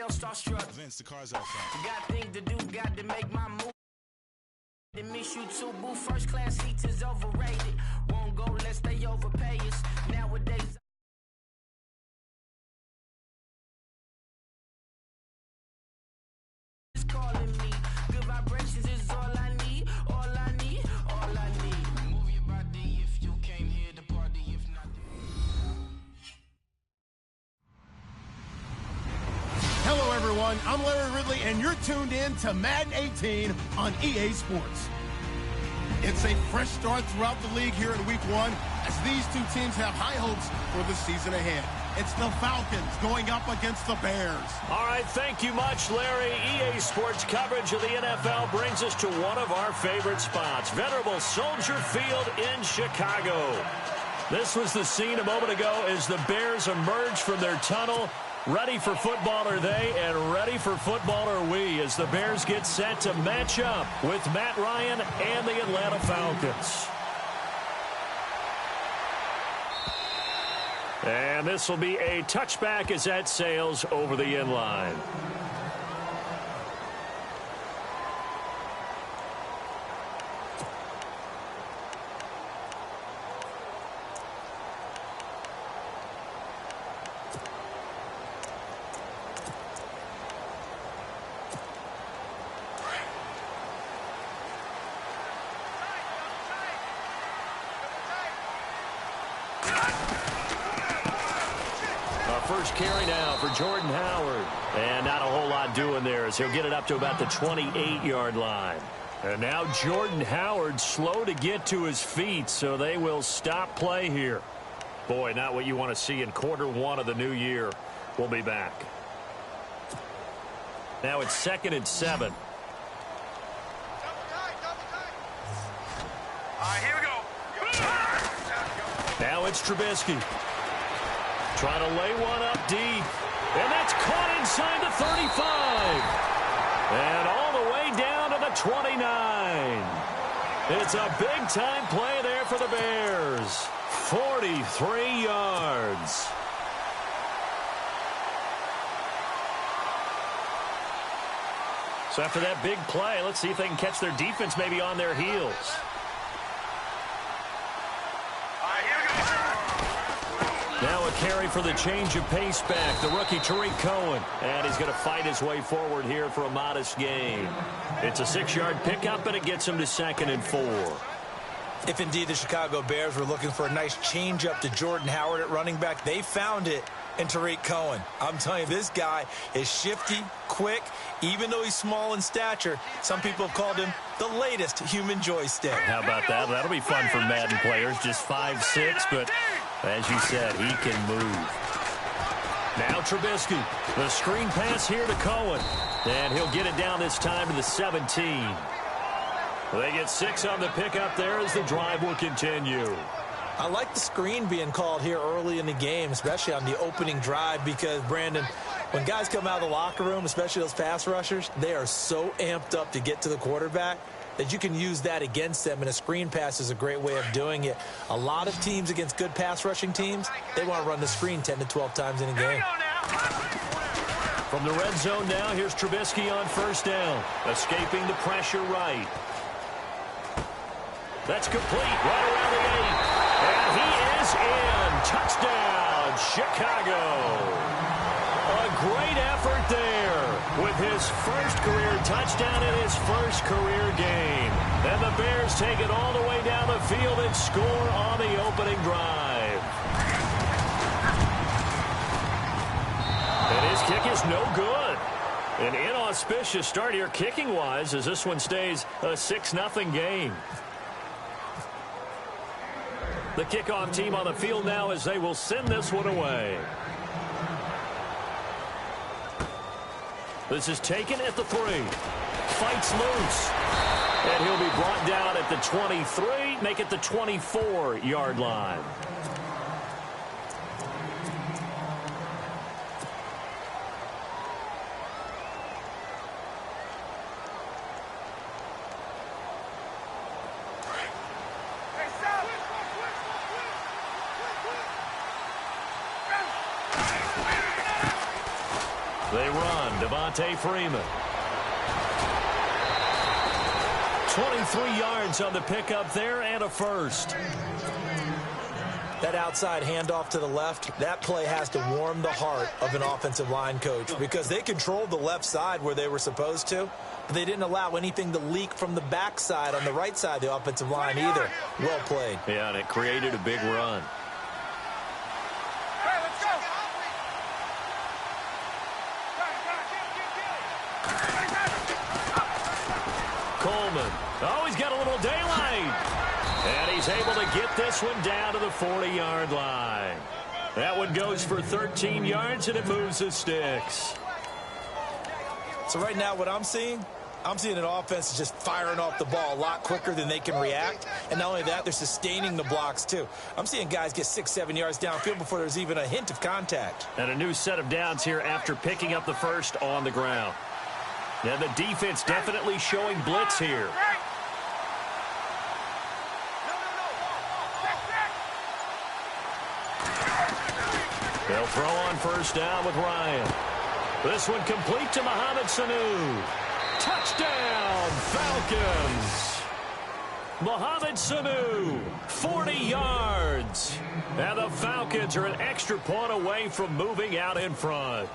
starstruck. Vince, the car's out front. Got things to do, got to make my move. To miss you too, boo. First class seats is overrated. Won't go unless they overpay us. Nowadays. It's calling me. Good vibrations is all I need. All I need. All I need. Move your body if you came here to party. If not. Hello, everyone. I'm Larry Ridley, and you're tuned in to Madden 18 on EA Sports. It's a fresh start throughout the league here in Week 1 as these two teams have high hopes for the season ahead. It's the Falcons going up against the Bears. All right, thank you much, Larry. EA Sports coverage of the NFL brings us to one of our favorite spots, venerable Soldier Field in Chicago. This was the scene a moment ago as the Bears emerged from their tunnel. Ready for football are they, and ready for football are we, as the Bears get set to match up with Matt Ryan and the Atlanta Falcons. And this will be a touchback as that sails over the end line. First carry now for Jordan Howard. And not a whole lot doing there as he'll get it up to about the 28-yard line. And now Jordan Howard slow to get to his feet, so they will stop play here. Boy, not what you want to see in quarter one of the new year. We'll be back. Now it's 2nd and 7. Here we go. Now it's Trubisky. Trying to lay one up deep. And that's caught inside the 35. And all the way down to the 29. It's a big-time play there for the Bears. 43 yards. So after that big play, let's see if they can catch their defense maybe on their heels. Now a carry for the change of pace back, the rookie Tariq Cohen. And he's going to fight his way forward here for a modest gain. It's a 6-yard pickup, and it gets him to 2nd and 4. If indeed the Chicago Bears were looking for a nice change up to Jordan Howard at running back, they found it in Tariq Cohen. I'm telling you, this guy is shifty, quick. Even though he's small in stature, some people have called him the latest human joystick. How about that? That'll be fun for Madden players. Just 5'6", but as you said, he can move. Now Trubisky. The screen pass here to Cohen. And he'll get it down this time to the 17. They get 6 on the pickup there as the drive will continue. I like the screen being called here early in the game, especially on the opening drive, because, Brandon, when guys come out of the locker room, especially those pass rushers, they are so amped up to get to the quarterback that you can use that against them, and a screen pass is a great way of doing it. A lot of teams against good pass rushing teams, they want to run the screen 10 to 12 times in a game. From the red zone now, here's Trubisky on 1st down, escaping the pressure right. That's complete right around the 8. And he is in. Touchdown, Chicago. A great effort there with his first career touchdown in his first career game. And the Bears take it all the way down the field and score on the opening drive. And his kick is no good. An inauspicious start here kicking-wise as this one stays a 6-0 game. The kickoff team on the field now as they will send this one away. This is taken at the 3. Fights loose. And he'll be brought down at the 23, make it the 24-yard line. They run. Devontae Freeman. 23 yards on the pickup there and a first. That outside handoff to the left, that play has to warm the heart of an offensive line coach because they controlled the left side where they were supposed to, but they didn't allow anything to leak from the backside on the right side of the offensive line either. Well played. Yeah, and it created a big run. Coleman. Oh, he's got a little daylight. And he's able to get this one down to the 40-yard line. That one goes for 13 yards, and it moves the sticks. So right now what I'm seeing an offense that's just firing off the ball a lot quicker than they can react. And not only that, they're sustaining the blocks, too. I'm seeing guys get 6-7 yards downfield before there's even a hint of contact. And a new set of downs here after picking up the first on the ground. Now the defense definitely showing blitz here. They'll throw on first down with Ryan. This one complete to Mohamed Sanu. Touchdown, Falcons. Mohamed Sanu, 40 yards. And the Falcons are an extra point away from moving out in front.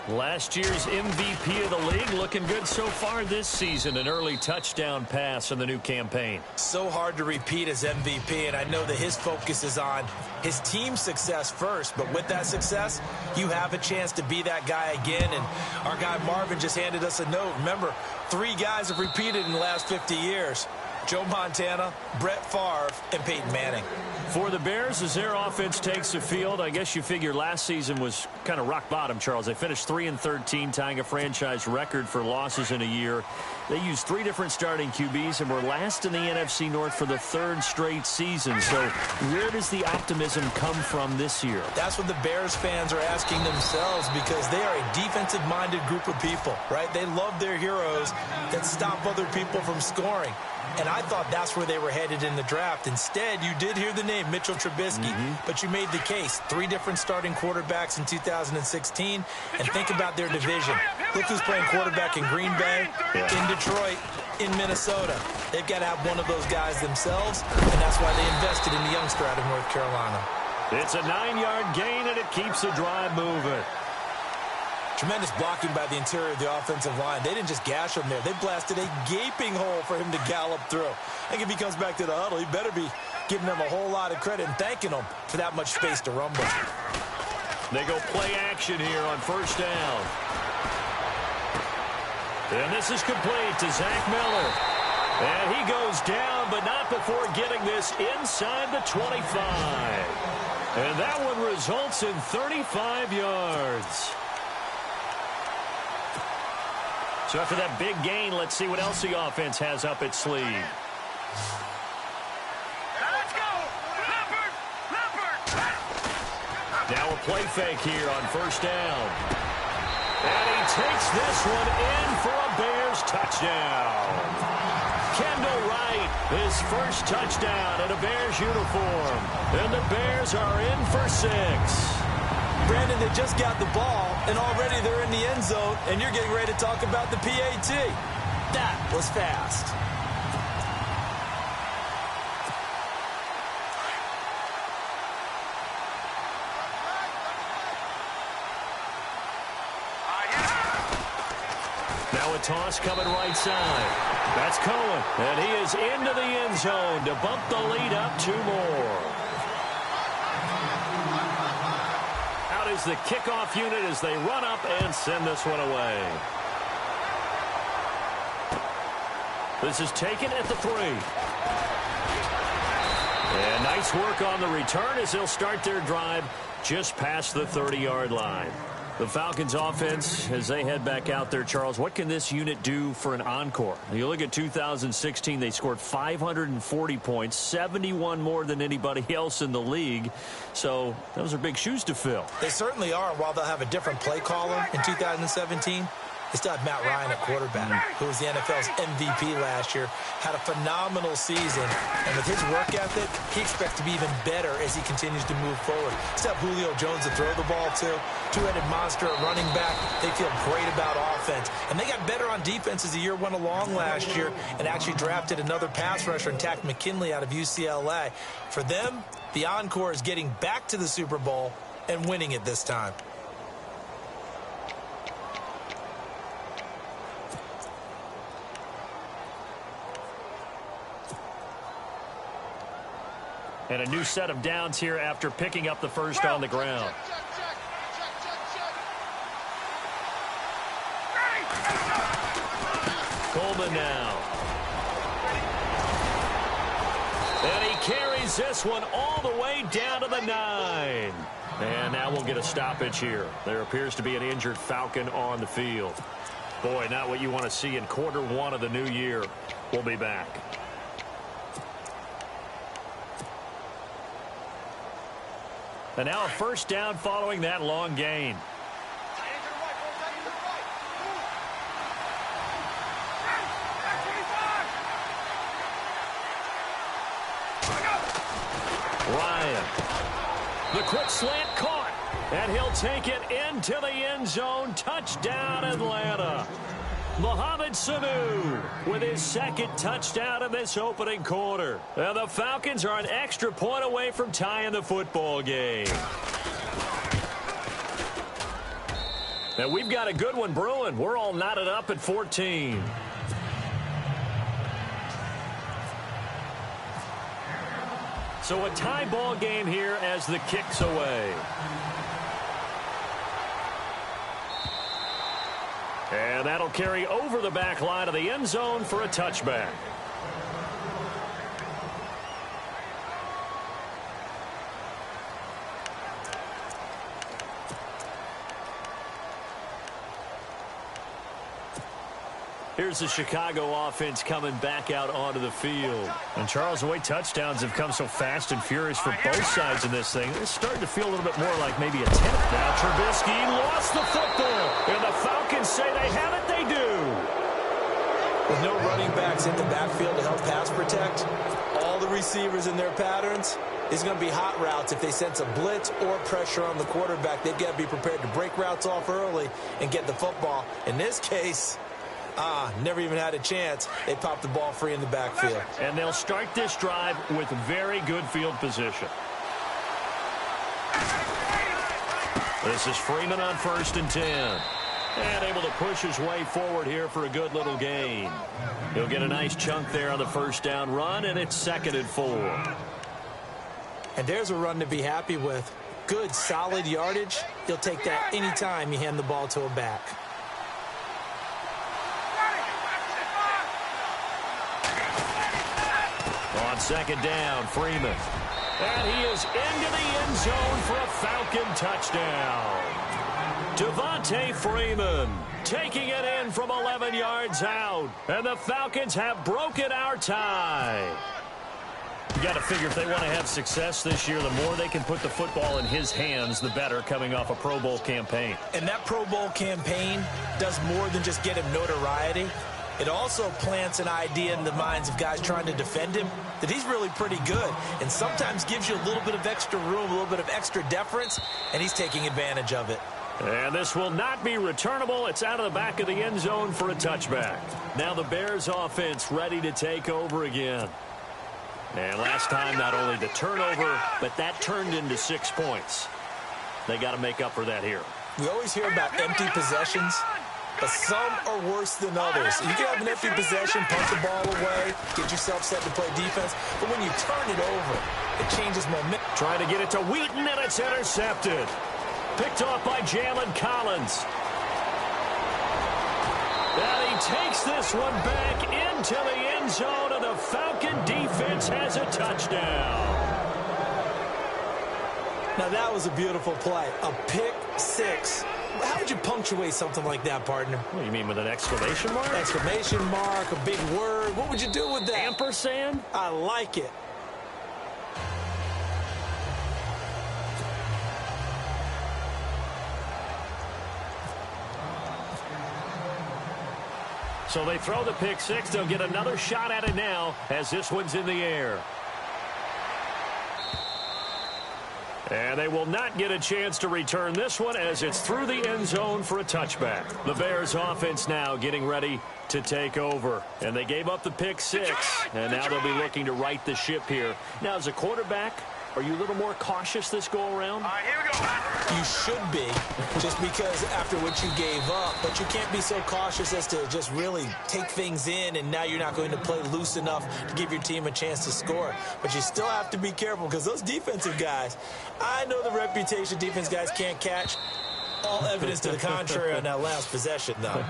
Last year's MVP of the league looking good so far this season. An early touchdown pass in the new campaign. So hard to repeat as MVP, and I know that his focus is on his team's success first. But with that success, you have a chance to be that guy again. And our guy Marvin just handed us a note. Remember, 3 guys have repeated in the last 50 years. Joe Montana, Brett Favre, and Peyton Manning. For the Bears, as their offense takes the field, I guess you figure last season was kind of rock bottom, Charles. They finished 3-13, tying a franchise record for losses in a year. They used 3 different starting QBs and were last in the NFC North for the 3rd straight season. So where does the optimism come from this year? That's what the Bears fans are asking themselves because they are a defensive-minded group of people, right? They love their heroes that stop other people from scoring. And I thought that's where they were headed in the draft. Instead, you did hear the name Mitchell Trubisky, but you made the case. 3 different starting quarterbacks in 2016. And think about their division. Look who's playing quarterback in Green Bay, in Detroit, in Minnesota. They've got to have one of those guys themselves, and that's why they invested in the youngster out of North Carolina. It's a 9-yard gain, and it keeps the drive moving. Tremendous blocking by the interior of the offensive line. They didn't just gash him there. They blasted a gaping hole for him to gallop through. I think if he comes back to the huddle, he better be giving them a whole lot of credit and thanking them for that much space to rumble. They go play action here on first down. And this is complete to Zach Miller. And he goes down, but not before getting this inside the 25. And that one results in 35 yards. So after that big gain, let's see what else the offense has up its sleeve. Let's go! Leopard! Now a play fake here on first down. And he takes this one in for a Bears touchdown. Kendall Wright, his first touchdown in a Bears uniform. And the Bears are in for 6. Brandon, they just got the ball, and already they're in the end zone, and you're getting ready to talk about the PAT. That was fast. Now a toss coming right side. That's Cohen, and he is into the end zone to bump the lead up 2 more. Is the kickoff unit as they run up and send this one away. This is taken at the 3. And nice work on the return as they'll start their drive just past the 30-yard line. The Falcons offense, as they head back out there, Charles, what can this unit do for an encore? You look at 2016, they scored 540 points, 71 more than anybody else in the league. So those are big shoes to fill. They certainly are. While they'll have a different play caller in 2017, They still have Matt Ryan at quarterback, who was the NFL's MVP last year, had a phenomenal season, and with his work ethic, he expects to be even better as he continues to move forward. Still have Julio Jones to throw the ball to, two-headed monster at running back. They feel great about offense, and they got better on defense as the year went along last year and actually drafted another pass rusher and Takk McKinley out of UCLA. For them, the encore is getting back to the Super Bowl and winning it this time. And a new set of downs here after picking up the first on the ground. Coleman now. And he carries this one all the way down to the 9. And now we'll get a stoppage here. There appears to be an injured Falcon on the field. Boy, not what you want to see in quarter one of the new year. We'll be back. And now a first down following that long gain. Ryan. The quick slant caught. And he'll take it into the end zone. Touchdown, Atlanta. Mohamed Sanu with his second touchdown in this opening quarter. And the Falcons are an extra point away from tying the football game. And we've got a good one brewing. We're all knotted up at 14. So a tie ball game here as the kick's away. And that'll carry over the back line of the end zone for a touchback. Here's the Chicago offense coming back out onto the field. And Charles, the way touchdowns have come so fast and furious for both sides in this thing, it's starting to feel a little bit more like maybe a 10th. Now Trubisky lost the football. And the Falcons say they have it, they do. With no running backs in the backfield to help pass protect, all the receivers in their patterns, it's going to be hot routes if they sense a blitz or pressure on the quarterback. They've got to be prepared to break routes off early and get the football. In this case, never even had a chance. They popped the ball free in the backfield. And they'll start this drive with very good field position. This is Freeman on 1st and 10. And able to push his way forward here for a good little gain. He'll get a nice chunk there on the first down run, and it's 2nd and 4. And there's a run to be happy with. Good, solid yardage. He'll take that anytime you hand the ball to a back. On 2nd down, Freeman. And he is into the end zone for a Falcon touchdown. Devontae Freeman taking it in from 11 yards out. And the Falcons have broken our tie. You got to figure if they want to have success this year, the more they can put the football in his hands, the better, coming off a Pro Bowl campaign. And that Pro Bowl campaign does more than just get him notoriety. It also plants an idea in the minds of guys trying to defend him that he's really pretty good and sometimes gives you a little bit of extra room, a little bit of extra deference, and he's taking advantage of it. And this will not be returnable. It's out of the back of the end zone for a touchback. Now the Bears offense ready to take over again. And last time, not only the turnover, but that turned into 6 points. They got to make up for that here. We always hear about empty possessions, but some are worse than others. You can have an empty possession, punt the ball away, get yourself set to play defense, but when you turn it over, it changes momentum. Trying to get it to Wheaton, and it's intercepted. Picked off by Jalen Collins. And he takes this one back into the end zone, and the Falcon defense has a touchdown. Now that was a beautiful play. A pick six. How would you punctuate something like that, partner? What do you mean, with an exclamation mark? Exclamation mark, a big word. What would you do with that? Ampersand? I like it. So they throw the pick six. They'll get another shot at it now as this one's in the air. And they will not get a chance to return this one as it's through the end zone for a touchback. The Bears offense now getting ready to take over. And they gave up the pick six, and now they'll be looking to right the ship here. Now, as a quarterback, are you a little more cautious this go-around? Here we go. You should be, just because after what you gave up. But you can't be so cautious as to just really take things in, and now you're not going to play loose enough to give your team a chance to score. But you still have to be careful because those defensive guys, I know the reputation defense guys can't catch. All evidence to the contrary on that last possession, though.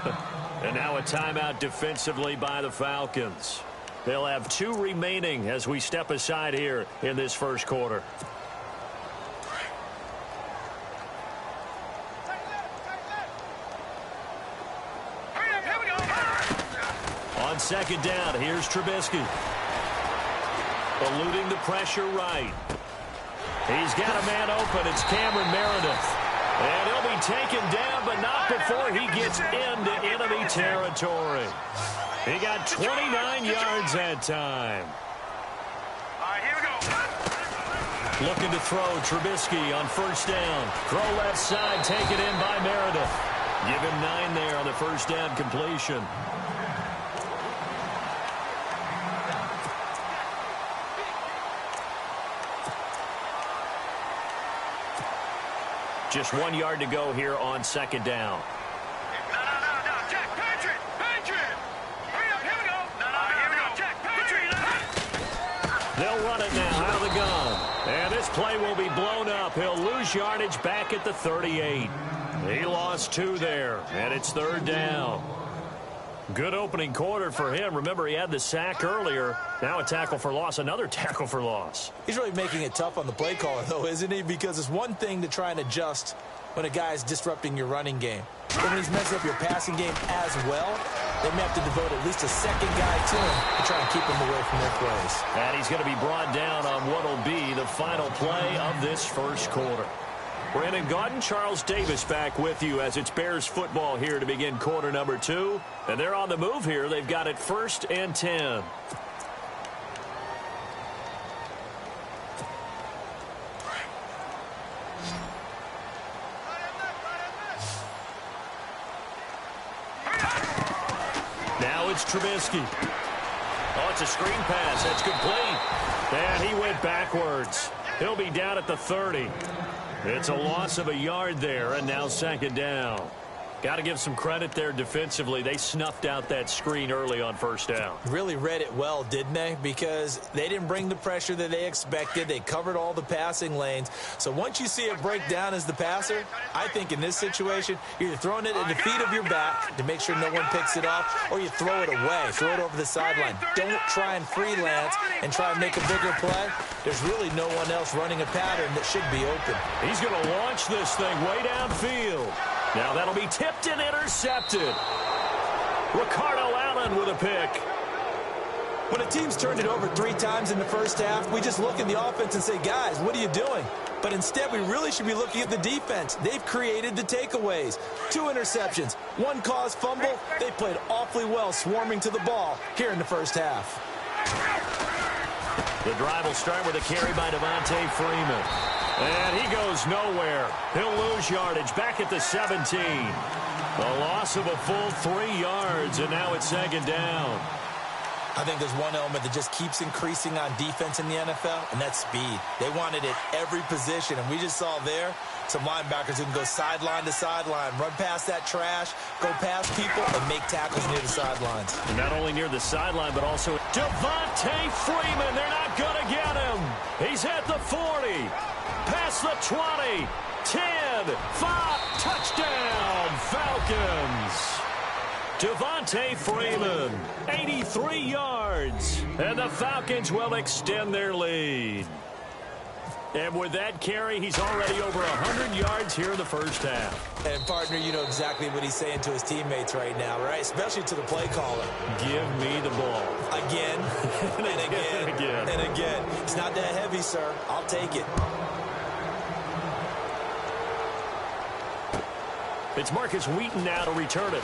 And now a timeout defensively by the Falcons. They'll have 2 remaining as we step aside here in this first quarter. On second down, here's Trubisky. Eluding the pressure right. He's got a man open. It's Cameron Meredith. And he'll be taken down, but not before he gets into enemy territory. He got 29 yards that time. Here we go. Looking to throw Trubisky on first down. Throw left side, taken in by Meredith. Give him 9 there on the first down completion. Just 1 yard to go here on second down. No. Jack, Patrick. Hurry up, here we go. No. Here we go. Jack, Patrick. They'll run it now out of the gun. And this play will be blown up. He'll lose yardage back at the 38. He lost 2 there, and it's third down. Good opening quarter for him. Remember, he had the sack earlier. Now a tackle for loss, another tackle for loss. He's really making it tough on the play caller, though, isn't he? Because it's one thing to try and adjust when a guy's disrupting your running game. But when he's messing up your passing game as well, they may have to devote at least a second guy to him to try and keep him away from their plays. And he's going to be brought down on what will be the final play of this first quarter. Brandon Gaudin, Charles Davis back with you as it's Bears football here to begin quarter number 2. And they're on the move here. They've got it 1st and 10. Now it's Trubisky. Oh, it's a screen pass. That's complete. And he went backwards. He'll be down at the 30. It's a loss of a yard there, and now second down. Got to give some credit there defensively. They snuffed out that screen early on first down. Really read it well, didn't they? Because they didn't bring the pressure that they expected. They covered all the passing lanes. So once you see it break down as the passer, I think in this situation, you're either throwing it at the feet of your back to make sure no one picks it off, or you throw it away, throw it over the sideline. Don't try and freelance and try and make a bigger play. There's really no one else running a pattern that should be open. He's going to launch this thing way downfield. Now that'll be tipped and intercepted. Ricardo Allen with a pick. When a team's turned it over 3 times in the first half, we just look at the offense and say, guys, what are you doing? But instead, we really should be looking at the defense. They've created the takeaways. 2 interceptions, 1 caused fumble. They played awfully well swarming to the ball here in the first half. The drive will start with a carry by Devontae Freeman. And he goes nowhere. He'll lose yardage back at the 17. A loss of a full 3 yards, and now it's second down. I think there's one element that just keeps increasing on defense in the NFL, and that's speed. They want it at every position, and we just saw there some linebackers who can go sideline to sideline, run past that trash, go past people, and make tackles near the sidelines. And not only near the sideline, but also Devontae Freeman. They're not going to get him. He's at the 40. Past the 20, 10, 5, touchdown, Falcons. Devontae Freeman, 83 yards, and the Falcons will extend their lead. And with that carry, he's already over 100 yards here in the first half. And, partner, you know exactly what he's saying to his teammates right now, right? Especially to the play caller. Give me the ball. Again, and again, and again. It's not that heavy, sir. I'll take it. It's Marcus Wheaton now to return it.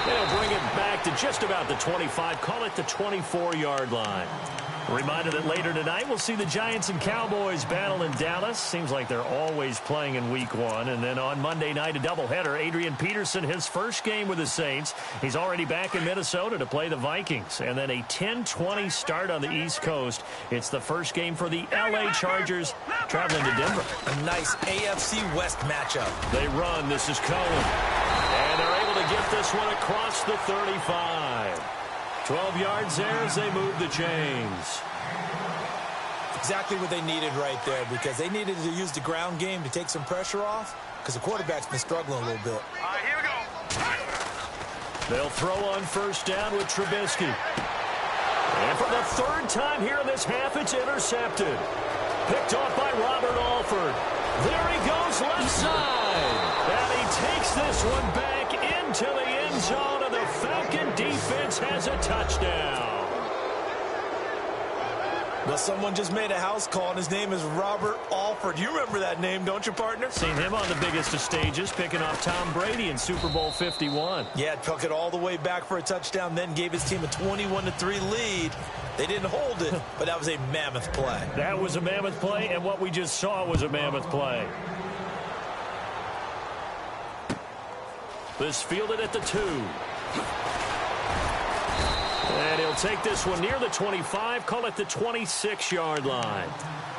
They'll bring it back to just about the 25. Call it the 24-yard line. A reminder that later tonight we'll see the Giants and Cowboys battle in Dallas. Seems like they're always playing in Week 1. And then on Monday night, a doubleheader. Adrian Peterson, his first game with the Saints. He's already back in Minnesota to play the Vikings. And then a 10:20 start on the East Coast. It's the first game for the L.A. Chargers traveling to Denver. A nice AFC West matchup. They run. This is Cohen. And they're able to get this one across the 35. 12 yards there as they move the chains. Exactly what they needed right there, because they needed to use the ground game to take some pressure off, because the quarterback's been struggling a little bit. All right, here we go. They'll throw on first down with Trubisky. And for the third time here in this half, it's intercepted. Picked off by Robert Alford. There he goes left side. And he takes this one back into the end zone, and the Falcon defense has a touchdown. Well, someone just made a house call, and his name is Robert Alford. You remember that name, don't you, partner? Seen him on the biggest of stages, picking off Tom Brady in Super Bowl 51. Yeah, took it all the way back for a touchdown, then gave his team a 21-3 lead. They didn't hold it, but that was a mammoth play. That was a mammoth play, and what we just saw was a mammoth play. This fielded at the 2. And he'll take this one near the 25, call it the 26-yard line.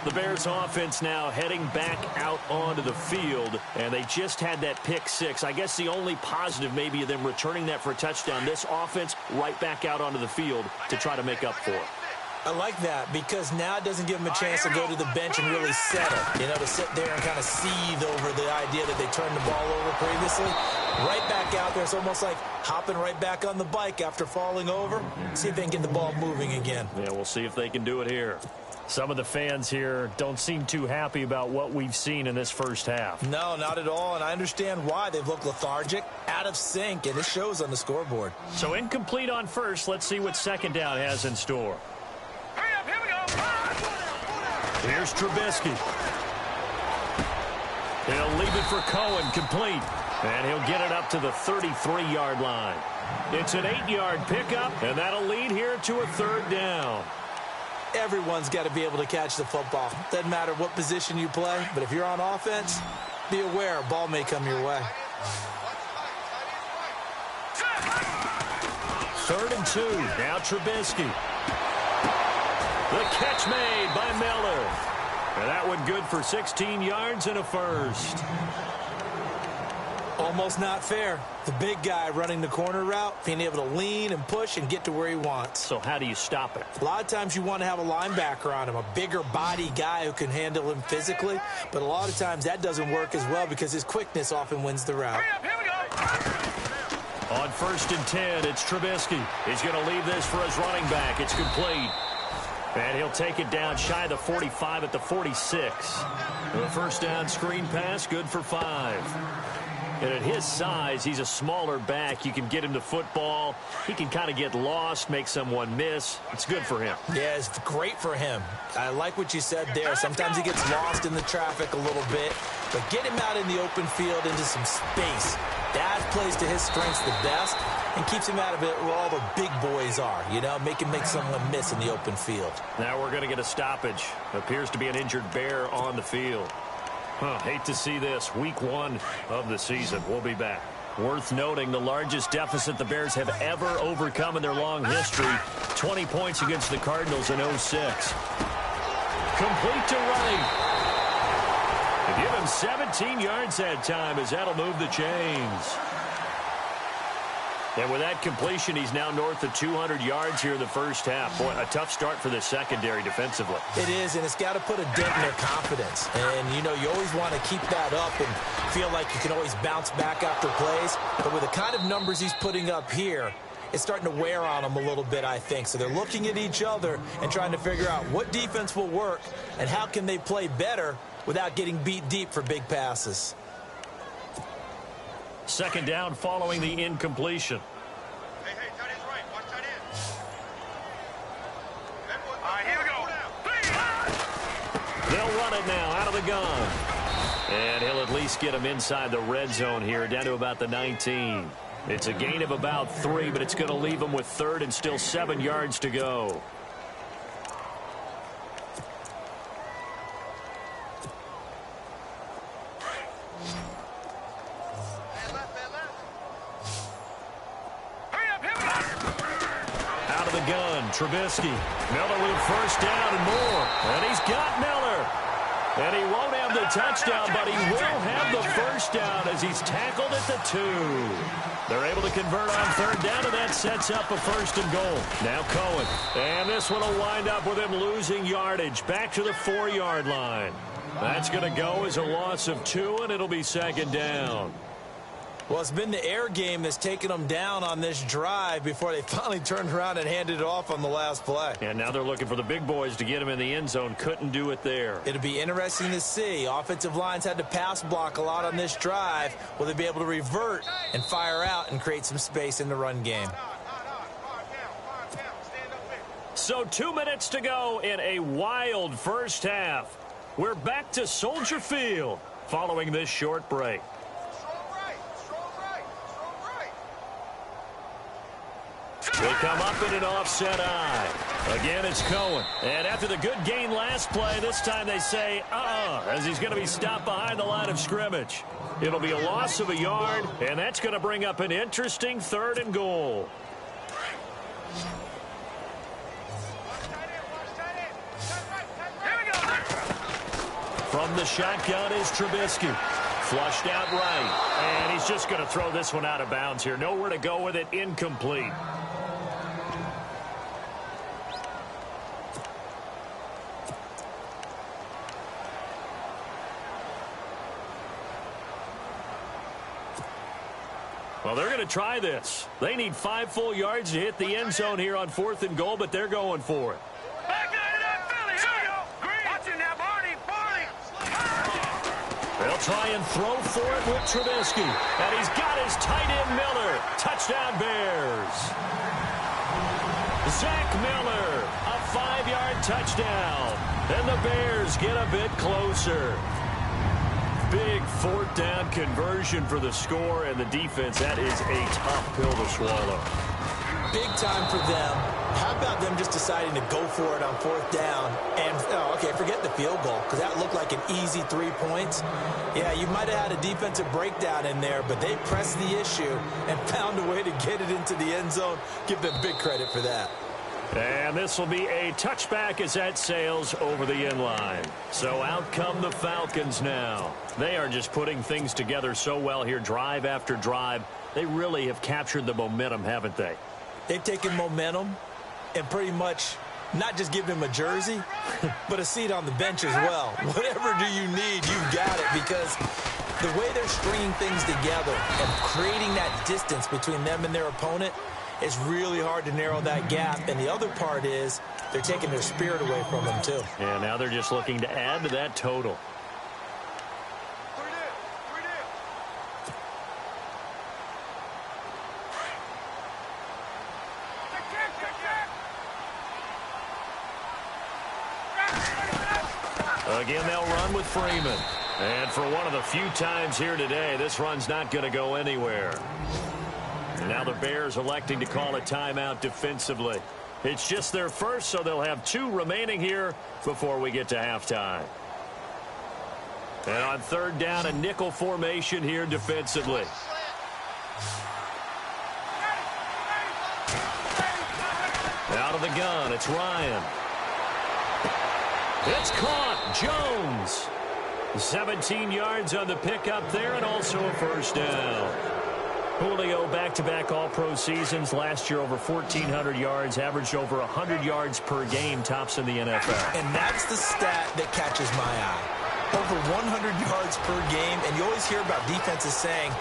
The Bears offense now heading back out onto the field, and they just had that pick 6. I guess the only positive maybe of them returning that for a touchdown. This offense right back out onto the field to try to make up for it. I like that, because now it doesn't give them a chance to go to the bench and really settle. You know, to sit there and kind of seethe over the idea that they turned the ball over previously. Right back out there. It's almost like hopping right back on the bike after falling over. See if they can get the ball moving again. Yeah, we'll see if they can do it here. Some of the fans here don't seem too happy about what we've seen in this first half. No, not at all, and I understand why. They've looked lethargic, out of sync, and it shows on the scoreboard. So incomplete on first. Let's see what second down has in store. Hurry up, here we go. Here's Trubisky. He'll leave it for Cohen, complete. And he'll get it up to the 33-yard line. It's an 8-yard pickup, and that'll lead here to a third down. Everyone's got to be able to catch the football. Doesn't matter what position you play, but if you're on offense, be aware a ball may come your way. 3rd and 2. Now Trubisky. The catch made by Miller. And that one good for 16 yards and a first. Almost not fair. The big guy running the corner route, being able to lean and push and get to where he wants. So how do you stop it? A lot of times you want to have a linebacker on him, a bigger body guy who can handle him physically. But a lot of times that doesn't work as well because his quickness often wins the route. Hurry up, here we go. On 1st and 10, it's Trubisky. He's going to leave this for his running back. It's complete. And he'll take it down shy of the 45 at the 46. The first down screen pass, good for 5. And at his size, he's a smaller back. You can get him to football. He can kind of get lost, make someone miss. It's good for him. Yeah, it's great for him. I like what you said there. Sometimes he gets lost in the traffic a little bit. But get him out in the open field into some space. That plays to his strengths the best and keeps him out of it where all the big boys are. You know, make someone miss in the open field. Now we're going to get a stoppage. Appears to be an injured Bear on the field. Hate to see this. Week 1 of the season. We'll be back. Worth noting, the largest deficit the Bears have ever overcome in their long history. 20 points against the Cardinals in 06. Complete to Wright. And give him 17 yards that time as that'll move the chains. And with that completion, he's now north of 200 yards here in the first half. Boy, a tough start for the secondary defensively. It is, and it's got to put a dent in their confidence. And, you know, you always want to keep that up and feel like you can always bounce back after plays. But with the kind of numbers he's putting up here, it's starting to wear on them a little bit, I think. So they're looking at each other and trying to figure out what defense will work and how can they play better without getting beat deep for big passes. Second down following the incompletion. Hey, tight end's right. Watch tight end. All right, here we go. They'll run it now out of the gun. And he'll at least get him inside the red zone here, down to about the 19. It's a gain of about 3, but it's going to leave them with 3rd and still 7 yards to go. Out of the gun, Trubisky. Miller with 1st down and more. And he's got Miller. And he won't have the touchdown, but he will have the 1st down as he's tackled at the 2. They're able to convert on 3rd down, and that sets up a 1st and goal. Now Cohen. And this one will wind up with him losing yardage back to the 4-yard line. That's going to go as a loss of 2, and it'll be 2nd down. Well, it's been the air game that's taken them down on this drive before they finally turned around and handed it off on the last play. And now they're looking for the big boys to get him in the end zone. Couldn't do it there. It'll be interesting to see. Offensive lines had to pass block a lot on this drive. Will they be able to revert and fire out and create some space in the run game? So 2 minutes to go in a wild 1st half. We're back to Soldier Field following this short break. They come up in an offset eye. Again, it's Cohen. And after the good gain last play, this time they say, as he's going to be stopped behind the line of scrimmage. It'll be a loss of a yard, and that's going to bring up an interesting 3rd and goal. From the shotgun is Trubisky. Flushed out right. And he's just going to throw this one out of bounds here. Nowhere to go with it. Incomplete. Well, they're going to try this. They need 5 full yards to hit the end zone here on 4th and goal, but they're going for it. They'll try and throw for it with Trubisky. And he's got his tight end Miller. Touchdown Bears. Zach Miller, a 5-yard touchdown. And the Bears get a bit closer. Big 4th down conversion for the score, and the defense, that is a tough pill to swallow. Big time for them. How about them just deciding to go for it on 4th down? And, forget the field goal, because that looked like an easy 3 points. Yeah, you might have had a defensive breakdown in there, but they pressed the issue and found a way to get it into the end zone. Give them big credit for that. And this will be a touchback as that sails over the end line. So out come the Falcons now. They are just putting things together so well here, drive after drive. They really have captured the momentum, haven't they? They've taken momentum and pretty much not just give him a jersey, but a seat on the bench as well. Whatever do you need, you've got it, because the way they're stringing things together and creating that distance between them and their opponent, it's really hard to narrow that gap. And the other part is they're taking their spirit away from them, too. And now they're just looking to add to that total. Again, they'll run with Freeman. And for one of the few times here today, this run's not going to go anywhere. Now the Bears electing to call a timeout defensively. It's just their first, so they'll have 2 remaining here before we get to halftime. And on 3rd down, a nickel formation here defensively. Out of the gun, it's Ryan. It's caught. Jones. 17 yards on the pickup there, and also a 1st down. Julio back-to-back all-pro seasons. Last year over 1,400 yards, averaged over 100 yards per game, tops in the NFL. And that's the stat that catches my eye. Over 100 yards per game, and you always hear about defenses saying,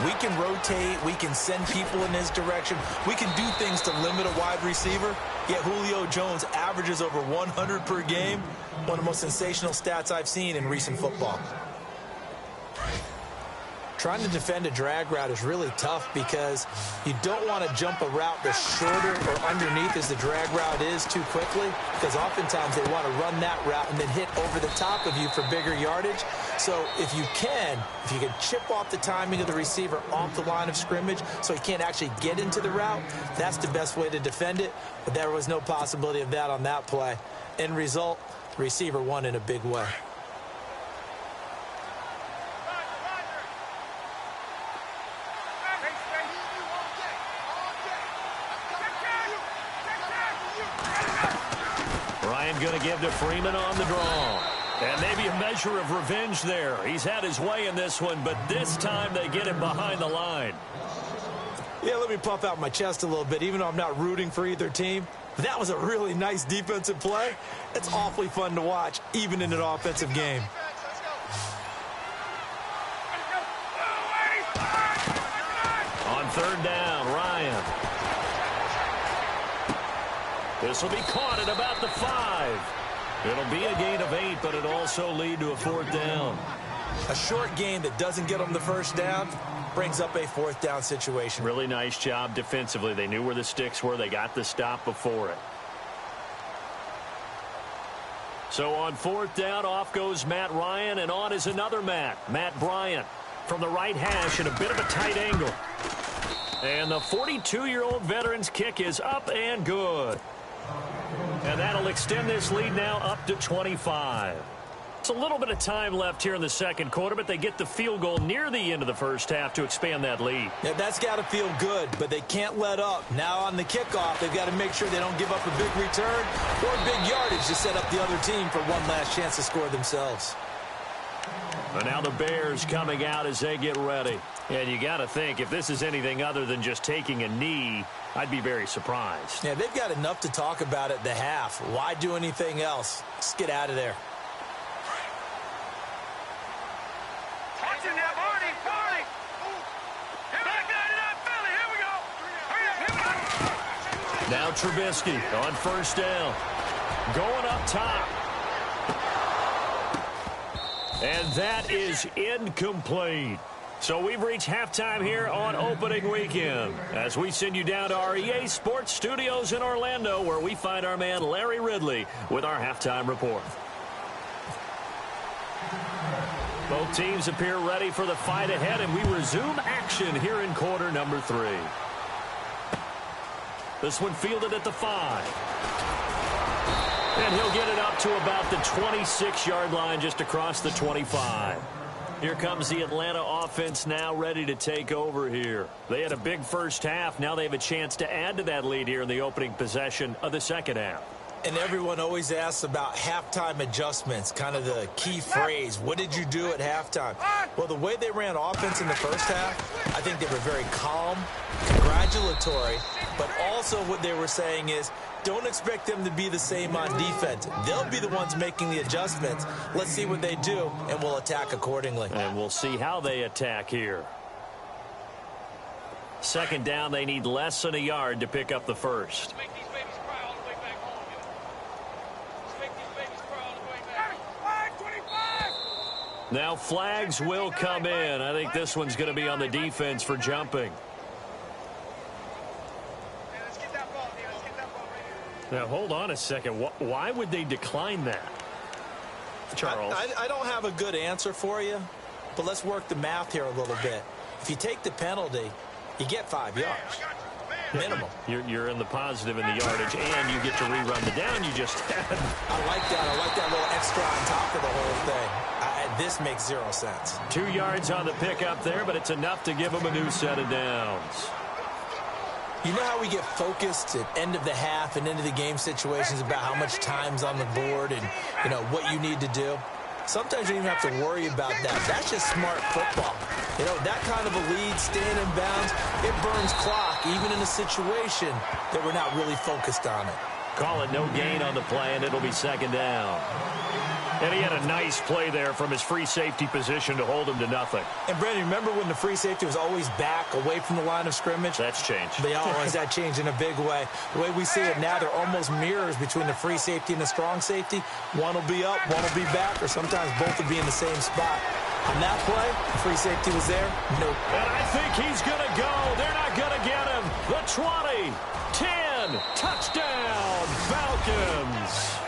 we can rotate, we can send people in his direction, we can do things to limit a wide receiver, yet Julio Jones averages over 100 per game. One of the most sensational stats I've seen in recent football. Trying to defend a drag route is really tough because you don't want to jump a route that's shorter or underneath as the drag route is too quickly, because oftentimes they want to run that route and then hit over the top of you for bigger yardage. So if you can chip off the timing of the receiver off the line of scrimmage so he can't actually get into the route, that's the best way to defend it. But there was no possibility of that on that play. End result, the receiver won in a big way. Going to give to Freeman on the draw. And maybe a measure of revenge there. He's had his way in this one, but this time they get him behind the line. Yeah, let me puff out my chest a little bit, even though I'm not rooting for either team. That was a really nice defensive play. It's awfully fun to watch, even in an offensive game. On third down, Ryan. This will be caught at about the 5. It'll be a gain of 8, but it'll also lead to a 4th down. A short gain that doesn't get them the first down brings up a 4th down situation. Really nice job defensively. They knew where the sticks were. They got the stop before it. So on 4th down, off goes Matt Ryan, and on is another Matt Bryant, from the right hash at a bit of a tight angle. And the 42-year-old veteran's kick is up and good. And that'll extend this lead now up to 25. It's a little bit of time left here in the second quarter, but they get the field goal near the end of the first half to expand that lead. Yeah, that's got to feel good, but they can't let up. Now on the kickoff, they've got to make sure they don't give up a big return or big yardage to set up the other team for one last chance to score themselves. And now the Bears coming out as they get ready. And you got to think, if this is anything other than just taking a knee, I'd be very surprised. Yeah, they've got enough to talk about at the half. Why do anything else? Let's get out of there. Now Trubisky on first down. Going up top. And that is incomplete. So we've reached halftime here on opening weekend as we send you down to our EA Sports Studios in Orlando, where we find our man Larry Ridley with our halftime report. Both teams appear ready for the fight ahead, and we resume action here in quarter number 3. This one fielded at the 5. And he'll get it up to about the 26-yard line, just across the 25. Here comes the Atlanta offense now ready to take over here. They had a big first half. Now they have a chance to add to that lead here in the opening possession of the second half. And everyone always asks about halftime adjustments, kind of the key phrase. What did you do at halftime? Well, the way they ran offense in the first half, I think they were very calm, congratulatory, but also what they were saying is, don't expect them to be the same on defense. They'll be the ones making the adjustments. Let's see what they do, and we'll attack accordingly. And we'll see how they attack here. Second down, they need less than a yard to pick up the first. Now flags will come in. I think this one's going to be on the defense for jumping. Now, hold on a second. Why would they decline that, Charles? I don't have a good answer for you, but let's work the math here a little bit. If you take the penalty, you get 5 yards. Minimum. You're in the positive in the yardage, and you get to rerun the down you just had. I like that. I like that little extra on top of the whole thing. This makes 0 sense. 2 yards on the pickup there, but it's enough to give them a new set of downs. You know how we get focused at end of the half and into the game situations about how much time's on the board and, you know, what you need to do? Sometimes you don't even have to worry about that. That's just smart football. You know, that kind of a lead, staying in bounds, it burns clock, even in a situation that we're not really focused on it. Call it no gain on the play, and it'll be second down. And he had a nice play there from his free safety position to hold him to nothing. And, Brandon, remember when the free safety was always back away from the line of scrimmage? That's changed. They always that changed in a big way. The way we see it now, they're almost mirrors between the free safety and the strong safety. One will be up, one will be back, or sometimes both will be in the same spot. On that play, the free safety was there. Nope. And I think he's going to go. They're not going to get him. The 20, 10, touchdown, Falcons.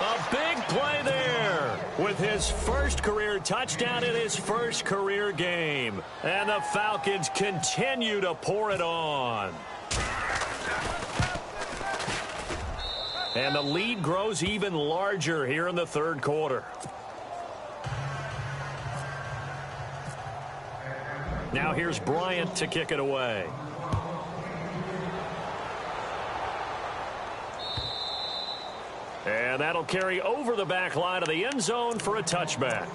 A big play there. with his first career touchdown in his first career game. And the Falcons continue to pour it on. And the lead grows even larger here in the third quarter. Now here's Bryant to kick it away. And that'll carry over the back line of the end zone for a touchback.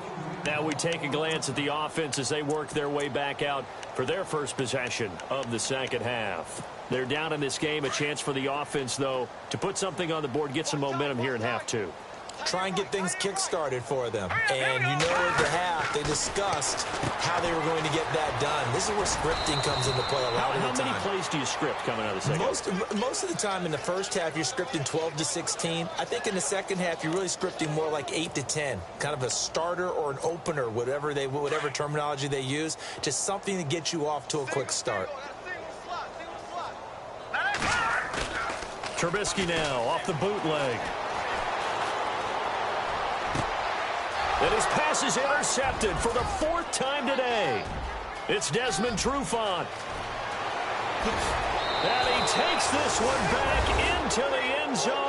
Now we take a glance at the offense as they work their way back out for their first possession of the second half. They're down in this game. A chance for the offense, though, to put something on the board, get some momentum here in half two. Try and get things kick-started for them. And you know at the half, they discussed how they were going to get that done. This is where scripting comes into play a lot of the time. How many plays do you script coming out of the second half? Most of the time in the first half, you're scripting 12 to 16. I think in the second half, you're really scripting more like 8 to 10. Kind of a starter or an opener, whatever terminology they use, just something to get you off to a quick start. Trubisky now off the bootleg. And his pass is intercepted for the fourth time today. It's Desmond Trufant. And he takes this one back into the end zone.